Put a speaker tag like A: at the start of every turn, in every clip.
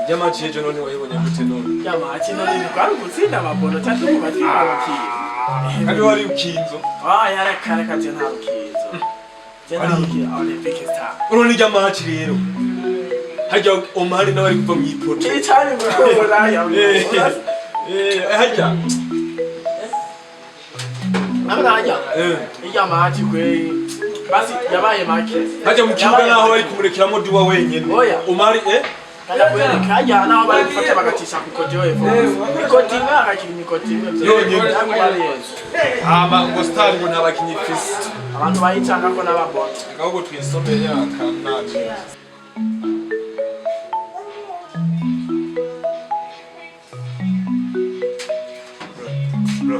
A: Myama SJ10 wayibonye gute none?
B: Myama SJ10 kwari gutsinda amabono cyangwa mu batsinda abakiye.
A: Kandi wari ukinzo.
B: Yarakare kaje nta ukinzo. Je nta ukinzo Olympic star.
A: Uroni Myama rero. Hajya omari n'abari kuva mu ipoto.
B: Cyane ngo raya.
A: Hajya.
B: Nabanya. Myama kwe. Basi yabaye make.
A: Hajya mu kibuga naho bari kumurekiramo duwa wenyene. Omari
B: Kaya kweli kaya naho bari gufata bagatisha kukojo evo. Nikotinga akiri nikotinga.
A: Ngo star ngo nabakinyi fist.
B: Abantu bayicanga ko nababot.
A: Ngaho twisombe yakanaje. Bro.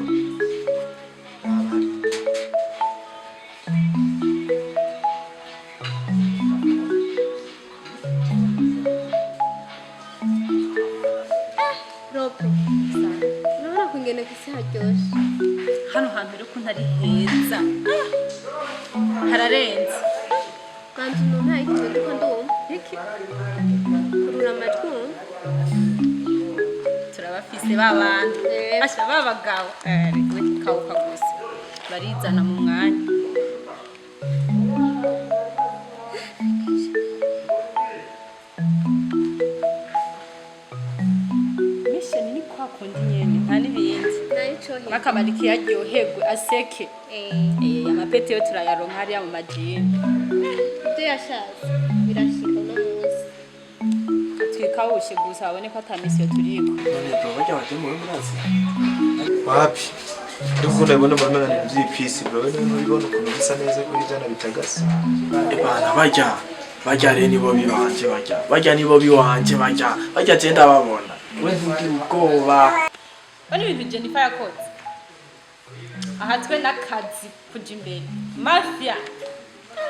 C: Hano hantu rero ko ntari heza hararenze
D: kandi umuntu ntayikintu ndiko ndumva iki kurura amajwi
C: turabafise babandi asha babagabo reka kikawuka gusa barizana mu mwanya Makamaliki aryoherwe aseke amapete yo turayaronka hariya mu majini
D: ibyo yashaje birashika no munsi
C: twikawushe gusa babone ko atamisiyo turiko
B: none bro bajya baje mu murazi
A: wapi ndiko ndabona bamena by'ipisi bro n'ubibona ukuntu bisa neza kuri jana bitagasa
B: bana bajya rero nibo biwanje bajya nibo biwanje bajya genda babona we ntugira ubwoba
C: bani ibintu Jennifer yakoze ahatwe n'akazi kuja imbere mafia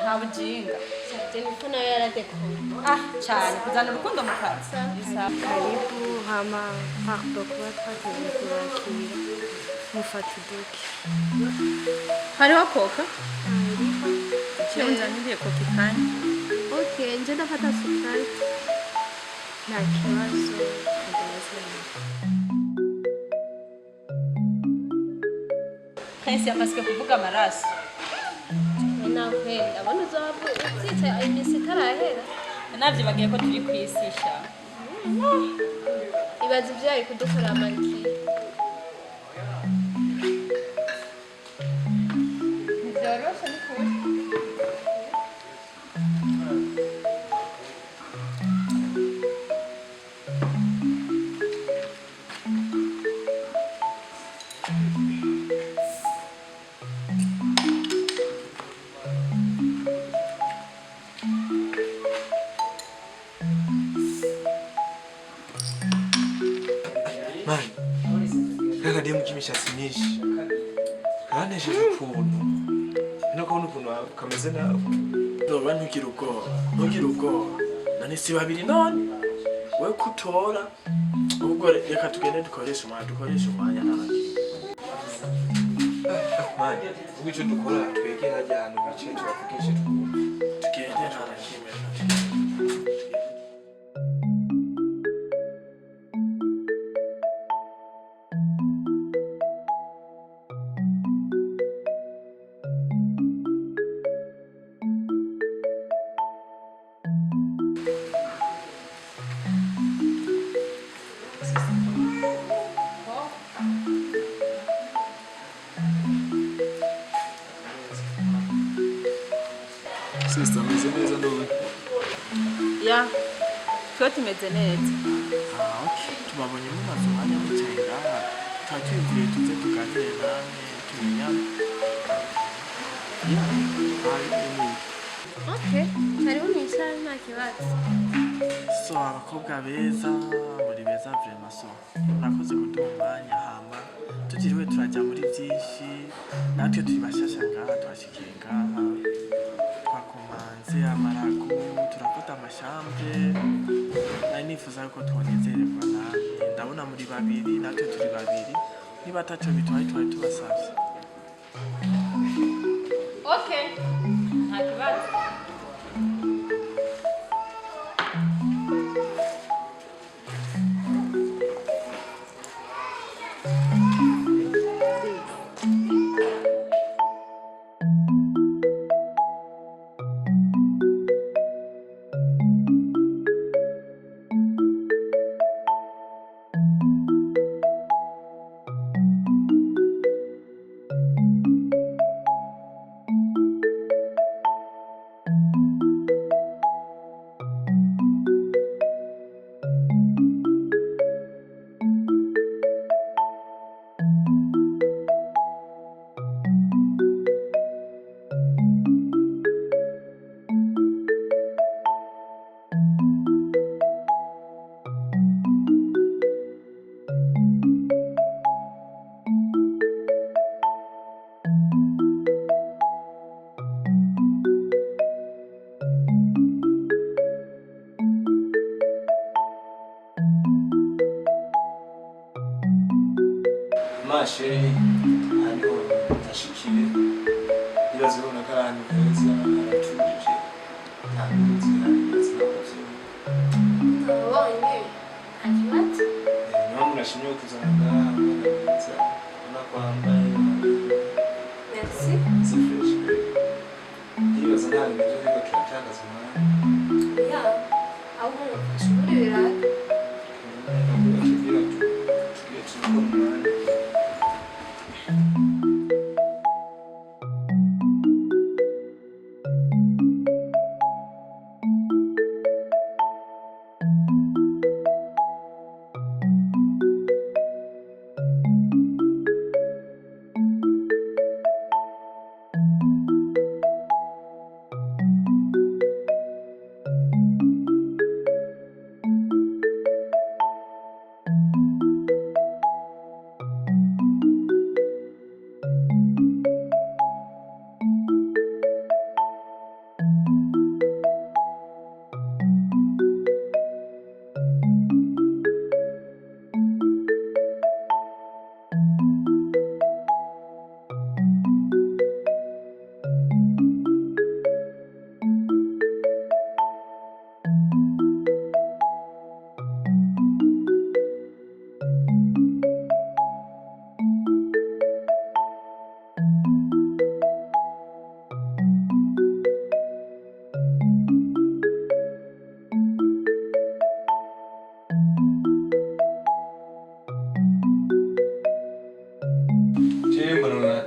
C: nta bujinga
D: Jennifer nayo yaradekora
C: cyane kuzana urukundo mu kazi
D: karibu hama pardon kuba twagiye kurakira mufata iduki
C: hariho koka cyo nzaniriye koka kandi
D: okay nje ndafata sukari nta kibazo
C: Kansi yamaze kuvuga amaraso.
D: Nakwenda abona uzavu utsitse imisi tarahera.
C: Navyo bagiye ko turi kwisisha.
D: Ibaza ivyo ari kudukora Malikia.
C: Nizorosha nikuri.
A: Kaka mu kimishatsi myinshi karanejeje ukuntu nako ukuntu kameze nawe
B: ndoba ntugira ubwoba none si babiri none we kutora ubwo reka tugende dukoresha umwanya n'abandi
A: manje ubwo dukora twegera hajya ahantu bicaye turavugisha
B: tugende nta na kimwe
A: Sister meze neza ndowe
C: ya twe tumeze neza
B: okay tubabonye mumaze umwanya mwicaye ngaha tukaba twiyumviriye tuze tuganire namwe tumenyane.
D: Okay, karibu mwicare nta kibazo.
B: So abakobwa beza muri beza vraiment so murakoze kuduha umwanya hama tutiriwe turajya muri byinshi natwe turi bashasha ngaha twashikiye ngaha twakomanze amarago turafata amashambre nari nifuza ko twonezererwa namwe ndabona muri babiri natwe turi babiri niba ataco bitwaye twari tubasavye.
C: Okay, nta kibazo.
A: Masheri hano tashikiye ibibazo ubona ko ahantu heza haratuje nta nzira zinakoze
D: Nabonye nta kibazo.
A: niba murashimye kuzanga neza ubona ko wambaye
D: Merci.
A: c'est fresh ibibazo nta bintu byo turatakaza umwanya
D: Ya, ahubwo mufashe muri biraka.
A: tugira tugiye turi umwanya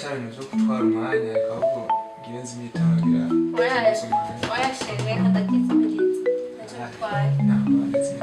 A: time zo kutwara umwanya ahubwo ngirenze imyitangira
D: Oya shenge katakiza mugiti. Nacho twaye.
A: ntabwo ndetse